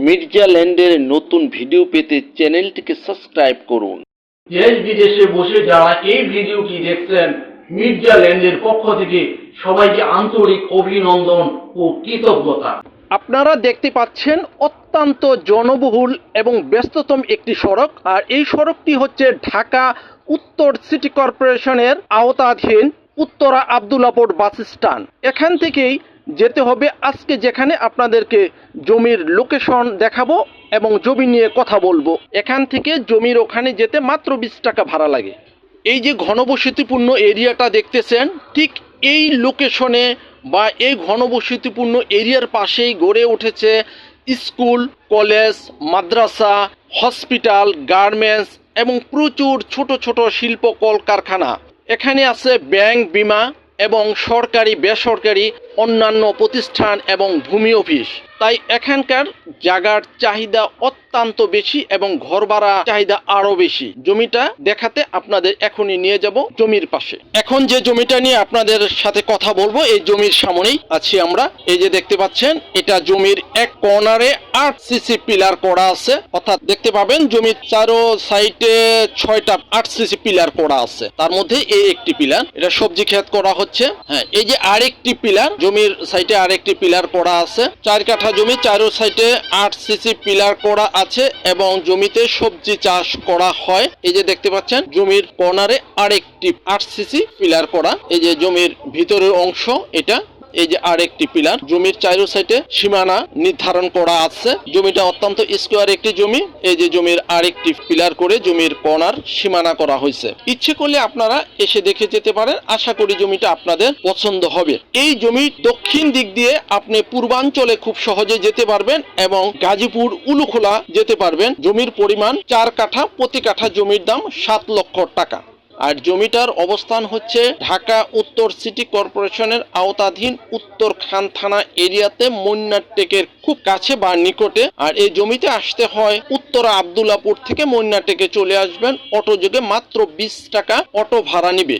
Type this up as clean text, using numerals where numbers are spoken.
মির্জা ল্যান্ডের নতুন ভিডিও পেতে চ্যানেলটিকে সাবস্ক্রাইব করুন। দেশ বিদেশে বসে যারা এই ভিডিওটি দেখছেন, মির্জা ল্যান্ডের পক্ষ থেকে সবাইকে আন্তরিক অভিনন্দন ও কৃতজ্ঞতা। আপনারা দেখতে পাচ্ছেন অত্যন্ত জনবহুল এবং ব্যস্ততম একটি সড়ক, আর এই সড়কটি হচ্ছে ঢাকা উত্তর সিটি কর্পোরেশনের আওতাধীন উত্তরা আবদুল্লাপুর বাস স্ট্যান্ড। এখান থেকেই যেতে হবে আজকে যেখানে আপনাদেরকে জমির লোকেশন দেখাবো এবং জমি নিয়ে কথা বলবো। এখান থেকে জমির ওখানে যেতে মাত্র 20 টাকা ভাড়া লাগে। এই যে ঘনবসতিপূর্ণ এরিয়াটা দেখতেছেন, ঠিক এই লোকেশনে বা এই ঘনবসতিপূর্ণ এরিয়ার পাশেই গড়ে উঠেছে স্কুল, কলেজ, মাদ্রাসা, হসপিটাল, গার্মেন্টস এবং প্রচুর ছোট ছোট শিল্প কলকারখানা। এখানে আছে ব্যাংক, বিমা এবং সরকারি বেসরকারি অন্যান্য প্রতিষ্ঠান এবং ভূমি অফিস। তাই এখানকার জায়গার চাহিদা অত্যন্ত বেশি এবং ঘর ভাড়া চাহিদা আরো বেশি। জমিটা দেখাতে আপনাদের এখনই নিয়ে যাব জমির পাশে। এখন যে জমিটা নিয়ে আপনাদের সাথে কথা বলবো, এই জমির সামনেই আছি আমরা। এই যে দেখতে পাচ্ছেন, এটা জমির এক কর্নারে 8 সিসি পিলার করা আছে, অর্থাৎ দেখতে পাবেন জমির চারো সাইডে 6টা 8 সিসি পিলার করা আছে। তার মধ্যে এই একটি পিলার, এটা সবজি ক্ষেত করা হচ্ছে। হ্যাঁ, এই যে আরেকটি পিলার, জমির সাইডে আরেকটি পিলার করা আছে। 4 কাঠা জমি, চারো সাইডে 8 সিসি পিলার করা আছে এবং জমিতে সবজি চাষ করা হয়। এই যে দেখতে পাচ্ছেন জমির কর্নারে আরেকটি 8 সিসি পিলার করা। এই যে জমির ভিতরের অংশ এটা। এই যে আরেকটি পিলার, জমির চারো সাইডে সীমানা নির্ধারণ করা আছে। জমিটা অত্যন্ত স্কোয়ার একটি জমি। এই যে জমির আরেকটি পিলার করে জমির কর্নার সীমানা করা হয়েছে। ইচ্ছে করলে আপনারা এসে দেখে যেতে পারেন। আশা করি জমিটা আপনাদের পছন্দ হবে। এই জমির দক্ষিণ দিক দিয়ে আপনি পূর্বাঞ্চলে খুব সহজে যেতে পারবেন এবং গাজীপুর উলুখোলা যেতে পারবেন। জমির পরিমাণ 4 কাঠা, প্রতি কাঠা জমির দাম 7 লক্ষ টাকা। আর জমিটার অবস্থান হচ্ছে ঢাকা উত্তর সিটি কর্পোরেশনের আওতাধীন উত্তর খান থানা এরিয়াতে, মন্নারটেকের খুব কাছে বা নিকটে। আর এই জমিতে আসতে হয় উত্তরা আবদুল্লাপুর থেকে মন্নারটেকে চলে আসবেন অটো যোগে, মাত্র 20 টাকা অটো ভাড়া নিবে।